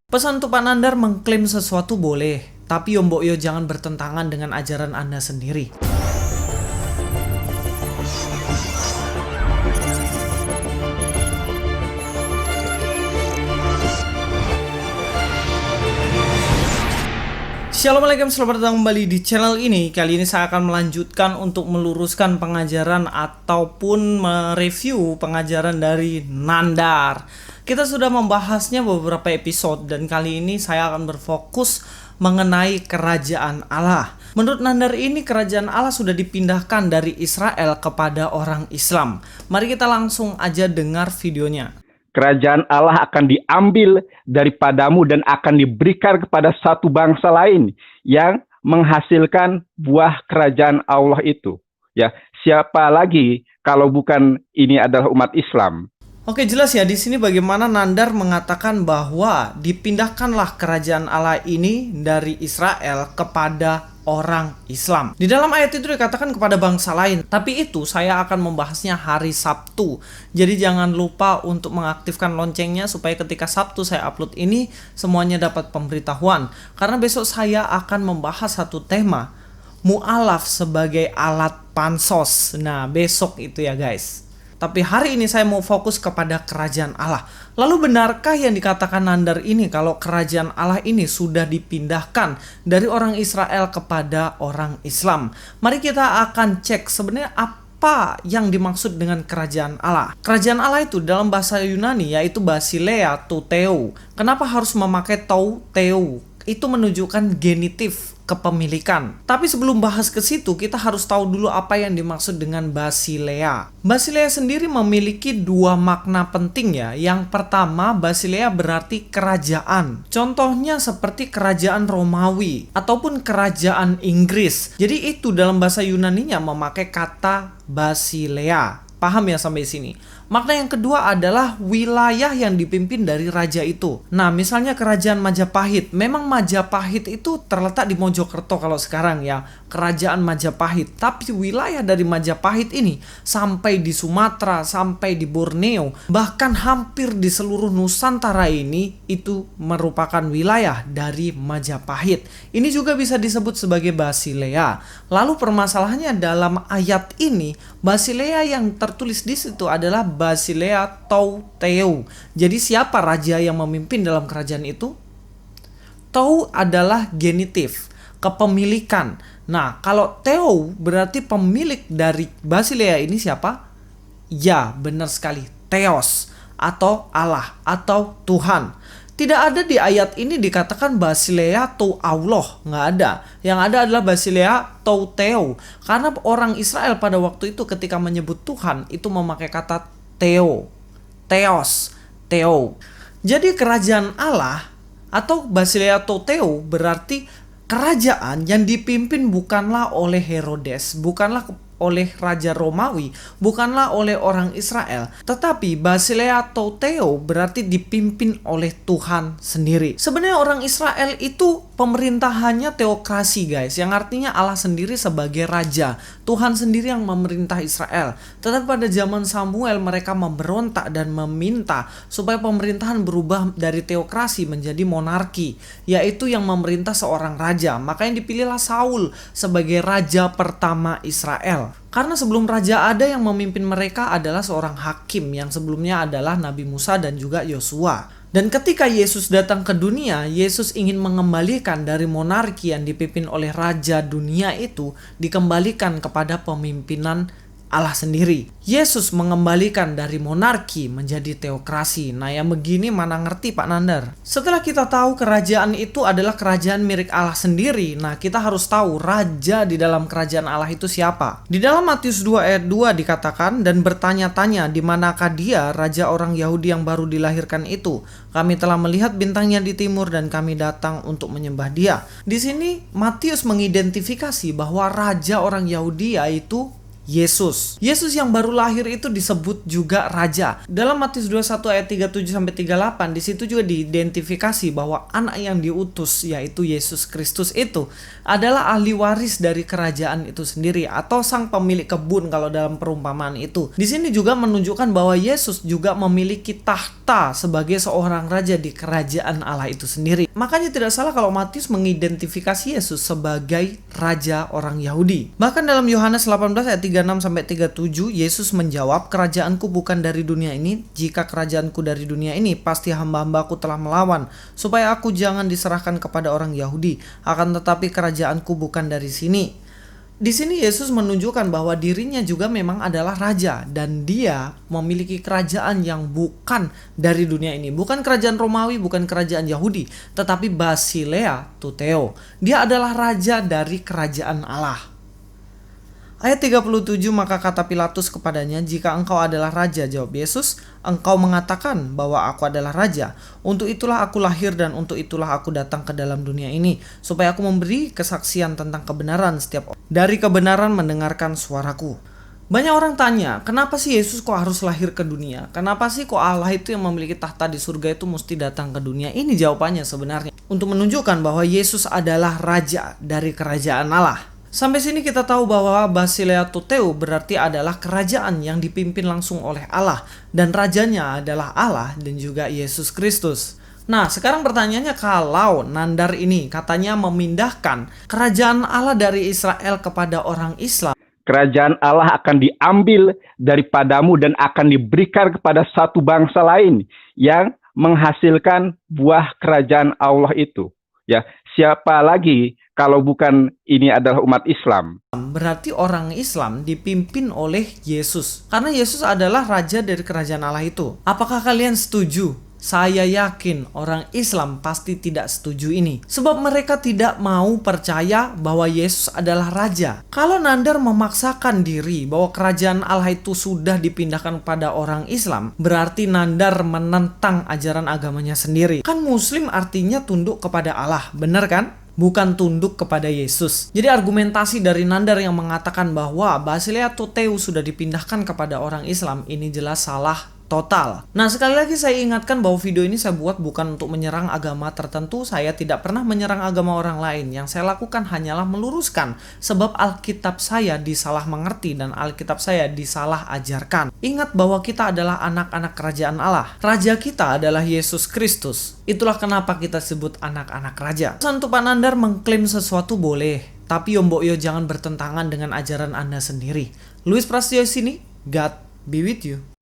Pesan untuk Pak Nandar mengklaim sesuatu boleh, tapi Yombokyo jangan bertentangan dengan ajaran Anda sendiri. Assalamualaikum, selamat datang kembali di channel ini. Kali ini saya akan melanjutkan untuk meluruskan pengajaran ataupun mereview pengajaran dari Nandar. Kita sudah membahasnya beberapa episode dan kali ini saya akan berfokus mengenai kerajaan Allah. Menurut Nandar ini kerajaan Allah sudah dipindahkan dari Israel kepada orang Islam. Mari kita langsung aja dengar videonya. Kerajaan Allah akan diambil daripadamu dan akan diberikan kepada satu bangsa lain yang menghasilkan buah kerajaan Allah itu. Ya, siapa lagi kalau bukan ini adalah umat Islam? Oke, jelas ya di sini bagaimana Nandar mengatakan bahwa dipindahkanlah kerajaan Allah ini dari Israel kepada orang Islam. Di dalam ayat itu dikatakan kepada bangsa lain. Tapi itu saya akan membahasnya hari Sabtu. Jadi jangan lupa untuk mengaktifkan loncengnya supaya ketika Sabtu saya upload ini semuanya dapat pemberitahuan. Karena besok saya akan membahas satu tema, mu'alaf sebagai alat pansos. Nah, besok itu ya guys. Tapi hari ini saya mau fokus kepada kerajaan Allah. Lalu benarkah yang dikatakan Nandar ini kalau kerajaan Allah ini sudah dipindahkan dari orang Israel kepada orang Islam? Mari kita akan cek sebenarnya apa yang dimaksud dengan kerajaan Allah. Kerajaan Allah itu dalam bahasa Yunani yaitu Basileia tou Theo. Kenapa harus memakai tou Theo? Itu menunjukkan genitif kepemilikan. Tapi sebelum bahas ke situ, kita harus tahu dulu apa yang dimaksud dengan Basileia. Basileia sendiri memiliki dua makna penting ya. Yang pertama, Basileia berarti kerajaan. Contohnya seperti kerajaan Romawi ataupun kerajaan Inggris. Jadi itu dalam bahasa Yunaninya memakai kata Basileia. Paham ya sampai sini? Makna yang kedua adalah wilayah yang dipimpin dari raja itu. Nah, misalnya kerajaan Majapahit. Memang Majapahit itu terletak di Mojokerto kalau sekarang ya. Kerajaan Majapahit. Tapi wilayah dari Majapahit ini sampai di Sumatera, sampai di Borneo, bahkan hampir di seluruh Nusantara ini itu merupakan wilayah dari Majapahit. Ini juga bisa disebut sebagai Basileia. Lalu permasalahannya dalam ayat ini, Basileia yang tertulis di situ adalah Basileia tou Theo. Jadi siapa raja yang memimpin dalam kerajaan itu? Tou adalah genitif, kepemilikan. Nah, kalau Theo berarti pemilik dari Basileia ini siapa? Ya, benar sekali, Theos atau Allah atau Tuhan. Tidak ada di ayat ini dikatakan Basileia tou Allah, nggak ada. Yang ada adalah Basileia tou Theo. Karena orang Israel pada waktu itu ketika menyebut Tuhan itu memakai kata Theo, Theos, Theo. Jadi kerajaan Allah atau Basileia tou Theo berarti kerajaan yang dipimpin bukanlah oleh Herodes, bukanlah oleh Raja Romawi, bukanlah oleh orang Israel, tetapi Basileia tou Theo berarti dipimpin oleh Tuhan sendiri. Sebenarnya orang Israel itu pemerintahannya teokrasi guys, yang artinya Allah sendiri sebagai raja, Tuhan sendiri yang memerintah Israel. Tetapi pada zaman Samuel mereka memberontak dan meminta supaya pemerintahan berubah dari teokrasi menjadi monarki, yaitu yang memerintah seorang raja. Maka yang dipilihlah Saul sebagai raja pertama Israel. Karena sebelum raja ada yang memimpin mereka adalah seorang hakim yang sebelumnya adalah Nabi Musa dan juga Yosua. Dan ketika Yesus datang ke dunia, Yesus ingin mengembalikan dari monarki yang dipimpin oleh raja dunia itu dikembalikan kepada pemimpinan Allah sendiri. Yesus mengembalikan dari monarki menjadi teokrasi. Nah, yang begini mana ngerti Pak Nandar? Setelah kita tahu kerajaan itu adalah kerajaan milik Allah sendiri, nah kita harus tahu raja di dalam kerajaan Allah itu siapa. Di dalam Matius 2 ayat 2 dikatakan, dan bertanya-tanya di manakah dia raja orang Yahudi yang baru dilahirkan itu. Kami telah melihat bintangnya di timur dan kami datang untuk menyembah dia. Di sini Matius mengidentifikasi bahwa raja orang Yahudi yaitu Yesus. Yesus yang baru lahir itu disebut juga raja. Dalam Matius 21 ayat 37 sampai 38 di situ juga diidentifikasi bahwa anak yang diutus yaitu Yesus Kristus itu adalah ahli waris dari kerajaan itu sendiri atau sang pemilik kebun kalau dalam perumpamaan itu. Di sini juga menunjukkan bahwa Yesus juga memiliki tahta sebagai seorang raja di kerajaan Allah itu sendiri. Makanya tidak salah kalau Matius mengidentifikasi Yesus sebagai raja orang Yahudi. Bahkan dalam Yohanes 18 ayat 36 sampai 37 Yesus menjawab, "Kerajaanku bukan dari dunia ini. Jika kerajaanku dari dunia ini, pasti hamba-hambaku telah melawan, supaya aku jangan diserahkan kepada orang Yahudi. Akan tetapi kerajaanku bukan dari sini." Di sini Yesus menunjukkan bahwa dirinya juga memang adalah raja dan dia memiliki kerajaan yang bukan dari dunia ini. Bukan kerajaan Romawi, bukan kerajaan Yahudi, tetapi Basilea Tuteo. Dia adalah raja dari kerajaan Allah. Ayat 37, maka kata Pilatus kepadanya, "Jika engkau adalah raja," jawab Yesus, "engkau mengatakan bahwa aku adalah raja. Untuk itulah aku lahir dan untuk itulah aku datang ke dalam dunia ini, supaya aku memberi kesaksian tentang kebenaran. Setiap dari kebenaran mendengarkan suaraku." Banyak orang tanya, kenapa sih Yesus kok harus lahir ke dunia? Kenapa sih kok Allah itu yang memiliki tahta di surga itu mesti datang ke dunia? Ini jawabannya sebenarnya. Untuk menunjukkan bahwa Yesus adalah raja dari kerajaan Allah. Sampai sini kita tahu bahwa Basilea Tuteo berarti adalah kerajaan yang dipimpin langsung oleh Allah. Dan rajanya adalah Allah dan juga Yesus Kristus. Nah, sekarang pertanyaannya, kalau Nandar ini katanya memindahkan kerajaan Allah dari Israel kepada orang Islam, kerajaan Allah akan diambil daripadamu dan akan diberikan kepada satu bangsa lain yang menghasilkan buah kerajaan Allah itu. Ya, siapa lagi kalau bukan ini adalah umat Islam? Berarti orang Islam dipimpin oleh Yesus. Karena Yesus adalah raja dari kerajaan Allah itu. Apakah kalian setuju? Saya yakin orang Islam pasti tidak setuju ini. Sebab mereka tidak mau percaya bahwa Yesus adalah raja. Kalau Nandar memaksakan diri bahwa kerajaan Allah itu sudah dipindahkan pada orang Islam, berarti Nandar menentang ajaran agamanya sendiri. Kan Muslim artinya tunduk kepada Allah, benar kan? Bukan tunduk kepada Yesus. Jadi argumentasi dari Nandar yang mengatakan bahwa Basilea Tuteo sudah dipindahkan kepada orang Islam ini jelas salah total. Nah, sekali lagi saya ingatkan bahwa video ini saya buat bukan untuk menyerang agama tertentu. Saya tidak pernah menyerang agama orang lain. Yang saya lakukan hanyalah meluruskan sebab Alkitab saya disalah mengerti dan Alkitab saya disalah ajarkan. Ingat bahwa kita adalah anak-anak kerajaan Allah. Raja kita adalah Yesus Kristus. Itulah kenapa kita sebut anak-anak raja. Untuk Pak Nandar mengklaim sesuatu boleh, tapi Yombokyo jangan bertentangan dengan ajaran Anda sendiri. Louis Prasetyo sini, God be with you.